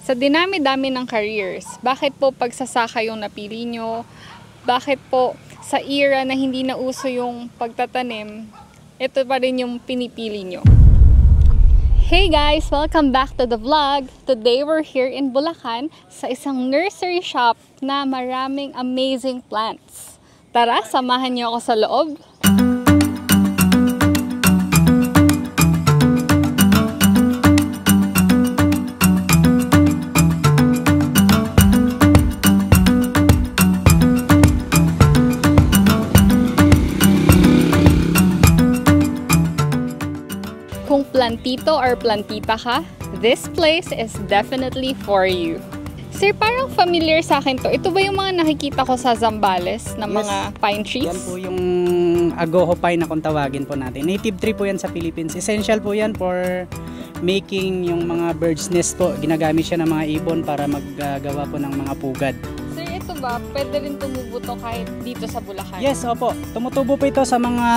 Sa dinami-dami ng careers, bakit po pagsasaka yung napili nyo? Bakit po sa era na hindi na uso yung pagtatanim, ito pa rin yung pinipili nyo? Hey guys! Welcome back to the vlog! Today we're here in Bulacan sa isang nursery shop na maraming amazing plants. Tara, samahan niyo ako sa loob. Kung plantito or plantita ka, this place is definitely for you. Sir, parang familiar sa akin to. Ito ba yung mga nakikita ko sa Zambales na mga pine trees? Yan po yung agoho pine na kung tawagin po natin. Native tree po yan sa Philippines. Essential po yan for making yung mga bird's nest po. Ginagamit siya ng mga ibon para maggagawa po ng mga pugad. Sir, ito ba? Pwede rin tumubo to kahit dito sa Bulacan? Yes, opo. Tumutubo po ito sa mga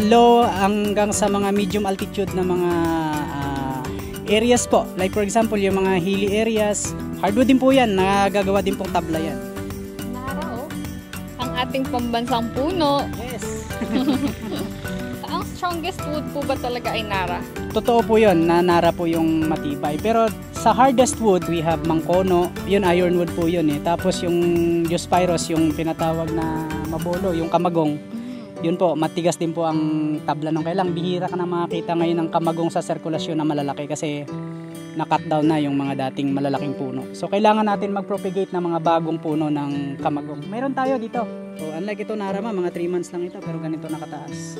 low hanggang sa mga medium altitude na mga areas po. Like for example, yung mga hilly areas. Hardwood din po yan. Nagagawa din pong tabla yan. Nara, oh. Ang ating pambansang puno. Yes. Ang strongest wood po ba talaga ay Nara? Totoo po yun. Nara po yung matibay. Pero sa hardest wood, we have mangkono. Yun, ironwood po yun eh. Tapos yung Diospyros, yung pinatawag na mabolo, yung kamagong. Yun po, matigas din po ang tabla ng kailang. Bihira ka na makakita ngayon ng kamagong sa sirkulasyon na malalaki kasi na-cut down na yung mga dating malalaking puno. So, kailangan natin mag-propagate ng mga bagong puno ng kamagong. Meron tayo dito. So, unlike ito, Narama, mga 3 months lang ito, pero ganito nakataas.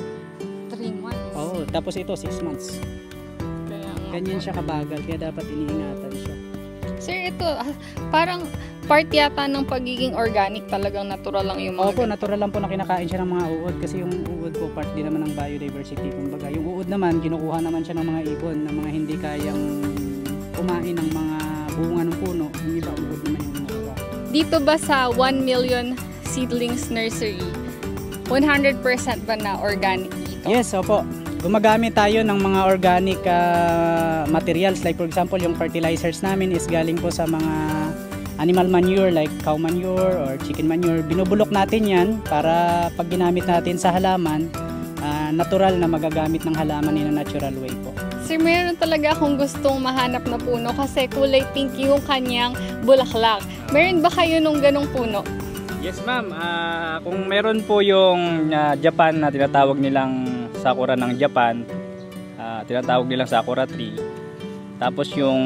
3 months? Oo, tapos ito, 6 months. Ganyan siya kabagal, kaya dapat iniingatan siya. Sir, ito, parang part yata ng pagiging organic, talagang natural lang yung mga... Opo, natural lang po na kinakain siya ng mga uod kasi yung uod po part din naman ng biodiversity. Kumbaga, yung uod naman, kinukuha naman siya ng mga ibon, ng mga hindi kayang kumain ng mga bunga ng puno. Yung iba, uod naman yung nakuha. Dito ba sa 1 Million Seedlings Nursery, 100% ba na organic dito? Yes, opo. Gumagamit tayo ng mga organic materials. Like for example, yung fertilizers namin is galing po sa mga animal manure like cow manure or chicken manure. Binubulok natin yan para pag ginamit natin sa halaman, natural na magagamit ng halaman in a natural way po. Sir, meron talaga akong gustong mahanap na puno kasi kulay pink yung kanyang bulaklak. Meron ba kayo nung ganong puno? Yes ma'am, kung meron po yung Japan na tinatawag nilang sakura ng Japan, tinatawag nilang sakura tree. Tapos yung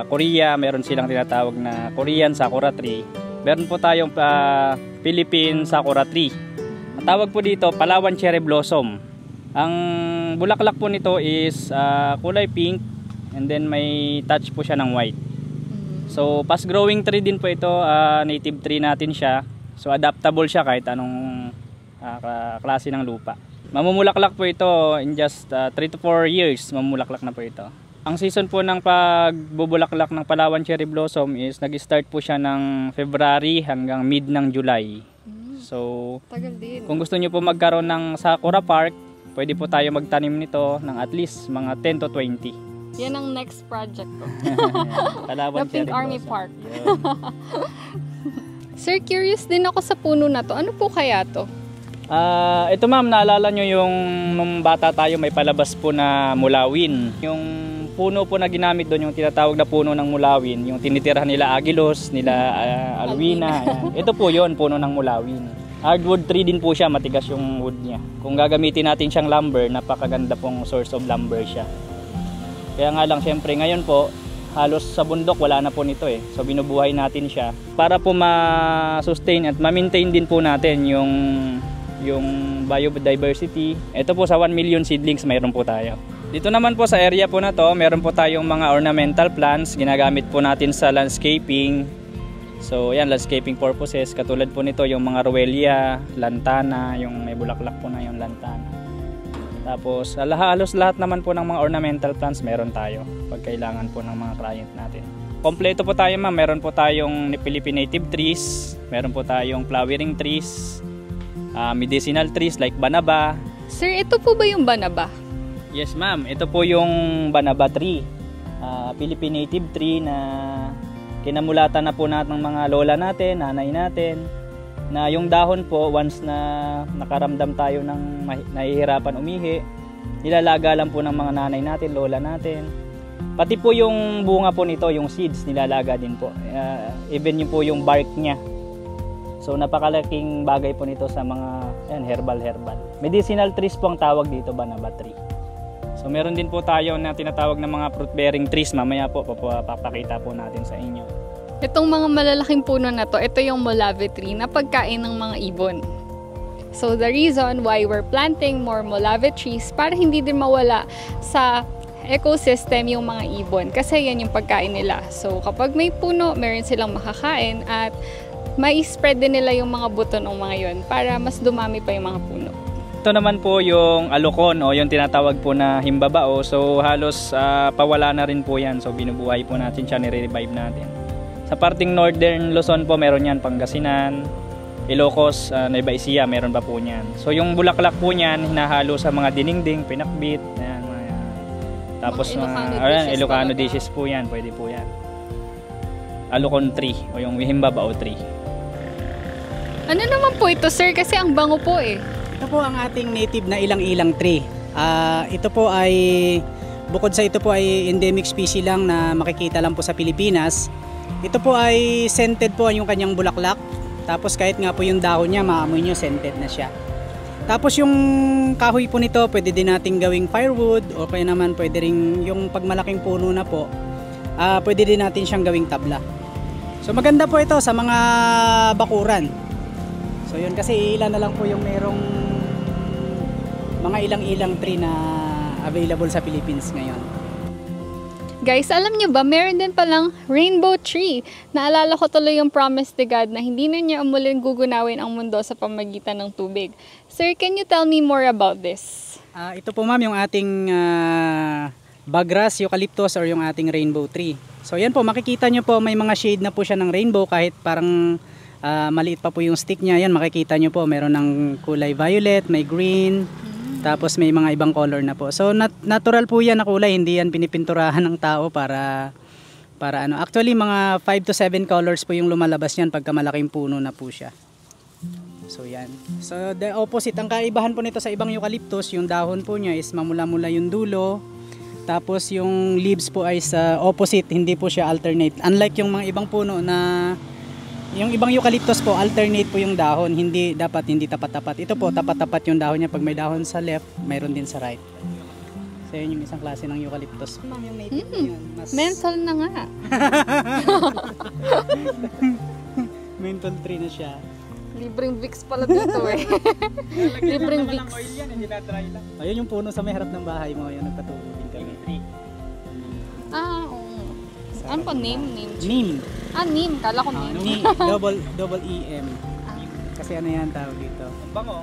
Korea, meron silang tinatawag na Korean sakura tree. Meron po tayong Philippine sakura tree. Ang tawag po dito, Palawan cherry blossom. Ang bulaklak po nito is kulay pink and then may touch po siya ng white. So fast growing tree din po ito, native tree natin siya. So adaptable siya kahit anong klase ng lupa. Mamumulaklak po ito in just 3 to 4 years, mamumulaklak na po ito. Ang season po ng pagbubulaklak ng Palawan cherry blossom is nag-start po siya ng February hanggang mid ng July. So tagal din. Kung gusto niyo po magkaroon ng Sakura Park, pwede po tayo magtanim nito ng at least mga 10 to 20. Yan ang next project ko. Palawan The Pink cherry Army blossom. Park. Sir, curious din ako sa puno na to. Ano po kaya to? Ito ma'am, naalala nyo yung nung bata tayo may palabas po na mulawin. Yung puno po na ginamit doon, yung tinatawag na puno ng mulawin, yung tinitirhan nila agilos, nila alwina. Ito po yon, puno ng mulawin. Hardwood tree din po siya, matigas yung wood niya. Kung gagamitin natin siyang lumber, napakaganda pong source of lumber siya. Kaya nga lang syempre ngayon po, halos sa bundok wala na po nito eh. So binubuhay natin siya para po ma-sustain at ma-maintain din po natin yung biodiversity. Ito po sa 1 million seedlings mayroon po tayo. Dito naman po sa area po na to, meron po tayong mga ornamental plants, ginagamit po natin sa landscaping. So yan, landscaping purposes, katulad po nito yung mga Rowelia, lantana, yung may bulaklak po na yung lantana. Tapos halos lahat naman po ng mga ornamental plants meron tayo pag kailangan po ng mga client natin. Kompleto po tayo ma'am, meron po tayong Philippine native trees, meron po tayong flowering trees, medicinal trees like banaba. Sir, ito po ba yung banaba? Yes ma'am, ito po yung banaba tree. Philippine native tree na kinamulatan na po natin ng mga lola natin, nanay natin, na yung dahon po, once na nakaramdam tayo ng nahihirapan umihi, nilalaga lang po ng mga nanay natin, lola natin. Pati po yung bunga po nito, yung seeds, nilalaga din po. Even yung po yung bark niya. So napakalaking bagay po nito sa mga herbal. Medicinal trees po ang tawag dito, Banaba tree. So meron din po tayo na tinatawag na mga fruit bearing trees. Mamaya po papakita po natin sa inyo. Itong mga malalaking puno na to, ito yung Molave tree na pagkain ng mga ibon. So the reason why we're planting more Molave trees, para hindi din mawala sa ecosystem yung mga ibon, kasi yan yung pagkain nila. So kapag may puno, meron silang makakain at may spread din nila yung mga buto ng mga yon para mas dumami pa yung mga puno. Ito naman po yung alokon o yung tinatawag po na himbabao. So halos pawala na rin po yan. So binubuhay po natin siya, nire-revive natin. Sa parting Northern Luzon po meron yan, Pangasinan, Ilocos, Nueva Ecija, meron pa po niyan. So yung bulaklak po niyan hinahalo sa mga dinengding, pinakbit, ayan, tapos Ilocano dishes po yan, pwede po yan. Alokon tree o yung himbabao tree. Ano naman po ito, sir? Kasi ang bango po eh. Ito po ang ating native na ilang-ilang tree. Ito po ay, bukod sa ito po ay endemic species lang na makikita lang po sa Pilipinas. Ito po ay scented po yung kanyang bulaklak. Tapos kahit nga po yung dahon niya, maamoy nyo, scented na siya. Tapos yung kahoy po nito, pwede din nating gawing firewood o kaya naman pwede rin yung pagmalaking puno na po, pwede din natin siyang gawing tabla. So maganda po ito sa mga bakuran. So yun, kasi ilan na lang po yung merong mga ilang-ilang tree na available sa Philippines ngayon. Guys, alam niyo ba, meron din palang rainbow tree. Naalala ko tuloy yung promise ni God na hindi na niya umuling gugunawin ang mundo sa pamagitan ng tubig. Sir, can you tell me more about this? Ito po ma'am yung ating bagras, eucalyptus or yung ating rainbow tree. So yan po, makikita nyo po may mga shade na po siya ng rainbow kahit parang maliit pa po yung stick niya. Yan, makikita nyo po meron ng kulay violet, may green, tapos may mga ibang color na po. So natural po yan na kulay, hindi yan pinipinturahan ng tao para ano. Actually mga 5 to 7 colors po yung lumalabas niyan pagka malaking puno na po siya. So yan. So the opposite, ang kaibahan po nito sa ibang eucalyptus, yung dahon po niya is mamula-mula yung dulo. Tapos yung leaves po ay sa opposite, hindi po siya alternate. Unlike yung mga ibang puno na yung ibang eucalyptus po, alternate po yung dahon, hindi tapat-tapat. Ito po, tapat-tapat yung dahon niya. Pag may dahon sa left, mayroon din sa right. So yun yung isang klase ng eucalyptus. Ma'am, yung native yun. Menthol na nga. Menthol tree na siya. Libreng Vicks pala dito eh. Libreng Vicks. Ayun yung puno sa may harap ng bahay mo, yung nagpatubig kami. Oo. Ano po name? Neem. Neem. Kala ko name. Double E-M. Kasi ano yan tawag dito. Ang bango.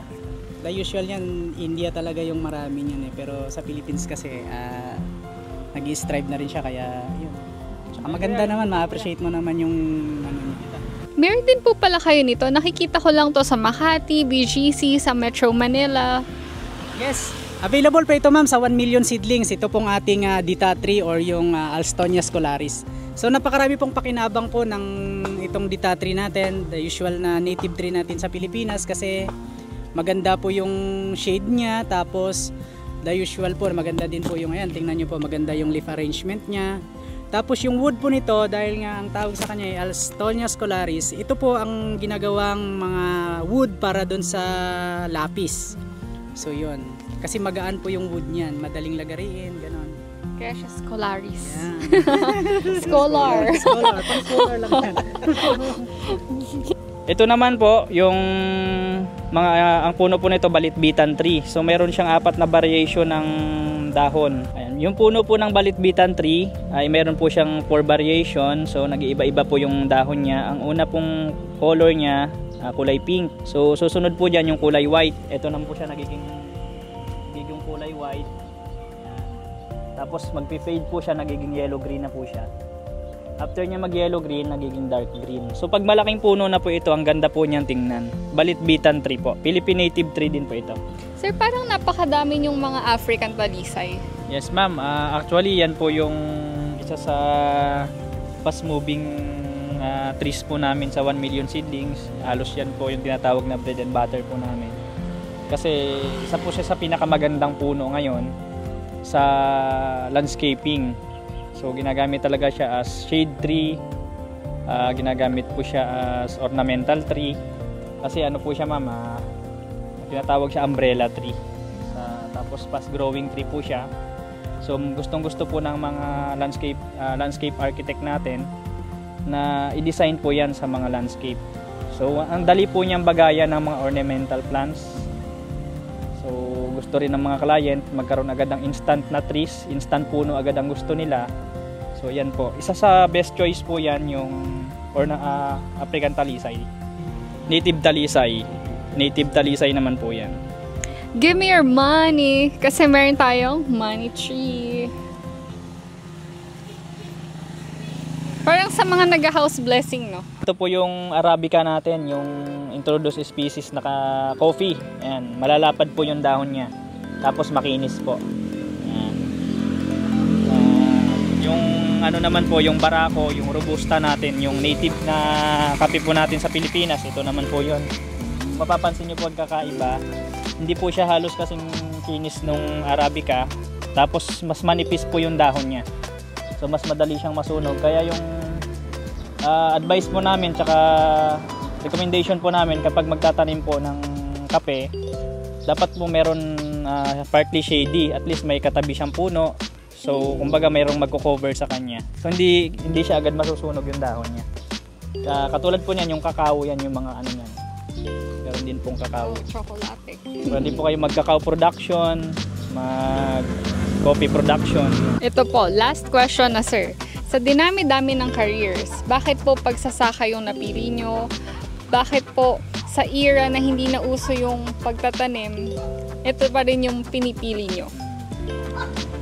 The usual yan, India talaga yung marami niyan eh. Pero sa Philippines kasi, nag-strive na rin siya kaya yun. Tsaka maganda naman, ma-appreciate mo naman yung ano niya. Meron din po pala kayo nito. Nakikita ko lang to sa Makati, BGC, sa Metro Manila. Yes. Available pa ito ma'am sa 1 million seedlings. Ito pong ating dita tree or yung Alstonia scolaris. So napakarami pong pakinabang po ng itong dita tree natin, the usual na native tree natin sa Pilipinas kasi maganda po yung shade niya, tapos the usual po maganda din po yung ayan, tingnan nyo po maganda yung leaf arrangement niya. Tapos yung wood po nito, dahil nga ang tawag sa kanya ay Alstonia scolaris, ito po ang ginagawang mga wood para doon sa lapis. So yun, kasi magaan po yung wood niyan, madaling lagariin, ganon. Kaya siya scolaris. Yeah. Scholar. Pang-scholar lang yan. Ito naman po, yung mga ang puno po nito balitbitan tree. So meron siyang 4 na variation ng dahon. Ayan. Yung puno po ng balitbitan tree ay meron po siyang 4 variation. So nag-iiba-iba po yung dahon niya. Ang una pong color niya kulay pink. So susunod po diyan yung kulay white. Ito naman po siya nagiging kulay white. Ayan. Tapos magpi-fade po siya, nagiging yellow-green na po siya. After niya mag-yellow-green, nagiging dark green. So pag malaking puno na po ito, ang ganda po niyang tingnan. Balitbitan tree po. Philippine native tree din po ito. Sir, parang napakadami yung mga African talisay. Yes ma'am, actually yan po yung isa sa fast moving trees po namin sa 1 million seedlings. Halos yan po yung tinatawag na bread and butter po namin. Kasi isa po siya sa pinakamagandang puno ngayon sa landscaping. So ginagamit talaga siya as shade tree, ginagamit po siya as ornamental tree. Kasi ano po siya ma'am, tinatawag siya umbrella tree. Tapos fast growing tree po siya. So gustong-gusto po ng mga landscape architect natin na i-design po yan sa mga landscape. So ang dali po niyang bagayan ng mga ornamental plants. So gusto rin ng mga client magkaroon agad ng instant na trees, instant puno agad ang gusto nila. So yan po, isa sa best choice po yan yung African talisay. Native talisay naman po yan. Give me your money kasi meron tayong money tree. Parang sa mga nag-house blessing, no? Ito po yung Arabica natin, yung introduced species na coffee. Ayan, malalapad po yung dahon niya. Tapos makinis po. Ayan. Yung ano naman po, yung Barako, yung Robusta natin, yung native na kape po natin sa Pilipinas, ito naman po yun. Mapapansin nyo po ang kakaiba, hindi po siya halos kasing kinis nung Arabica, tapos mas manipis po yung dahon niya. So mas madali siyang masunog. Kaya yung advice po namin tsaka recommendation po namin kapag magtatanim po ng kape, dapat po meron partly shady, at least may katabi siyang puno. So kumbaga mayroong magko-cover sa kanya. So hindi siya agad masusunog yung dahon niya. Katulad po niyan yung kakao, yan yung mga ano niyan. Meron din pong kakao. Chocolate. Pwede po kayo mag-kakao production, mag-coffee production. Ito po, last question na sir. Sa dinami-dami ng careers, bakit po pagsasaka yung napili nyo? Bakit po sa era na hindi na uso yung pagtatanim, ito pa rin yung pinipili nyo?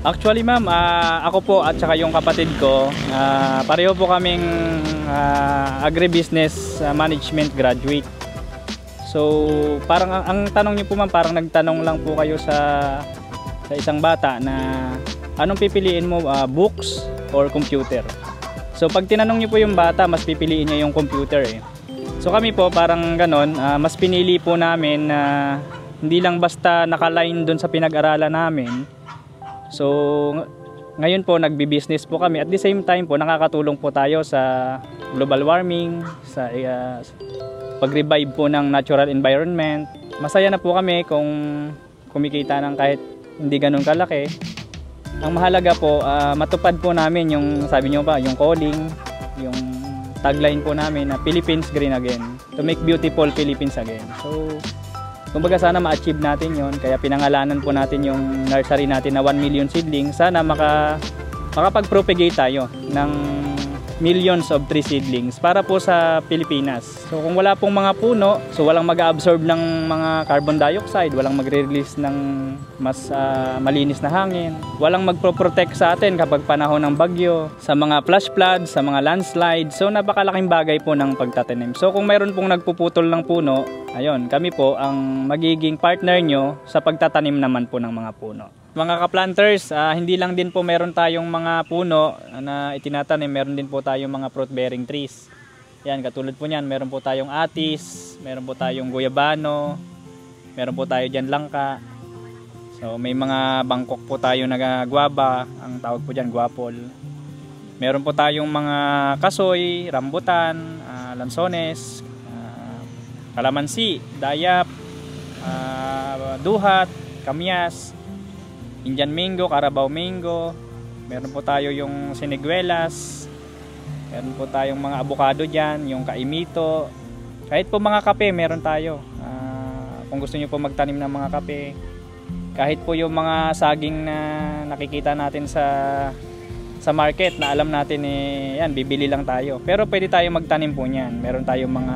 Actually ma'am, ako po at saka yung kapatid ko, pareho po kaming agribusiness management graduate. So parang ang tanong niyo po ma'am, parang nagtanong lang po kayo sa isang bata na anong pipiliin mo, books or computer. So pag tinanong niyo po yung bata, mas pipiliin niya yung computer eh. So kami po parang ganon, mas pinili po namin na hindi lang basta nakaline doon sa pinag-aralan namin. So ngayon po nagbi-business po kami, at the same time po nakakatulong po tayo sa global warming, sa pag-revive po ng natural environment. Masaya na po kami kung kumikita ng kahit hindi ganun kalaki. Ang mahalaga po, matupad po namin yung sabi nyo pa, yung calling, yung tagline po namin na Philippines Green Again, to make beautiful Philippines again. So kumbaga sana ma-achieve natin yon, kaya pinangalanan po natin yung nursery natin na 1 million seedlings. Sana makapag-propagate tayo ng millions of tree seedlings para po sa Pilipinas. So kung wala pong mga puno, so walang mag-absorb ng mga carbon dioxide, walang magre-release ng mas malinis na hangin, walang magpro-protect sa atin kapag panahon ng bagyo, sa mga flash floods, sa mga landslides. So napakalaking bagay po ng pagtatanim. So kung mayroon pong nagpuputol ng puno, ayun, kami po ang magiging partner nyo sa pagtatanim naman po ng mga puno. Mga ka-planters, hindi lang din po meron tayong mga puno na itinatanim, meron din po tayong mga fruit-bearing trees. Yan, katulad po niyan, meron po tayong atis, meron po tayong guyabano, meron po tayo dyan langka. So may mga bangkok po tayo na guava, ang tawag po dyan guapol. Meron po tayong mga kasoy, rambutan, lansones, kalamansi, dayap, duhat, kamyas, Indian mango, Carabao mango. Meron po tayo yung siniguelas. Meron po tayong mga avocado dyan, yung kaimito. Kahit po mga kape, meron tayo. Kung gusto niyo po magtanim ng mga kape. Kahit po yung mga saging na nakikita natin sa market na alam natin yan, bibili lang tayo. Pero pwede tayo magtanim po niyan. Meron tayong mga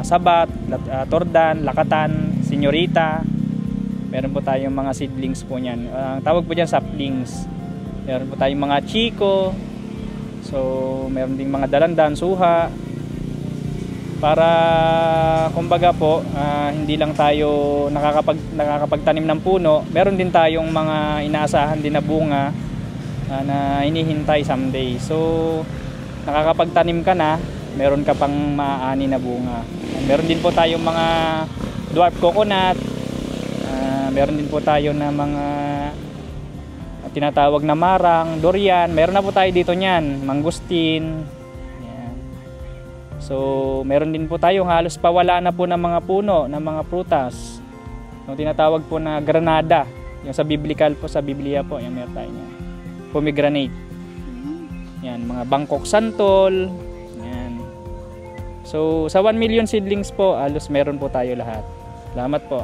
sabat, tordan, lakatan, senyorita. Meron po tayong mga seedlings po niyan. Ang tawag po diyan saplings. Meron po tayong mga chiko. So, meron ding mga dalandan, suha. Para kumbaga po, hindi lang tayo nakakapagtanim ng puno, meron din tayong mga inaasahan din na bunga na hinihintay someday. So, nakakapagtanim ka na, meron ka pang maaani na bunga. Meron din po tayong mga dwarf coconut. Meron din po tayo na mga tinatawag na marang, durian. Meron na po tayo dito niyan, mangustin. Yan. So, meron din po tayong halos pawala na po ng mga puno, ng mga prutas. Yung tinatawag po na granada. Yung sa biblical po, sa Biblia po, yung meron tayo niyan. Pomegranate. Yan, mga Bangkok santol. Yan. So, sa 1 million seedlings po, halos meron po tayo lahat. Salamat po.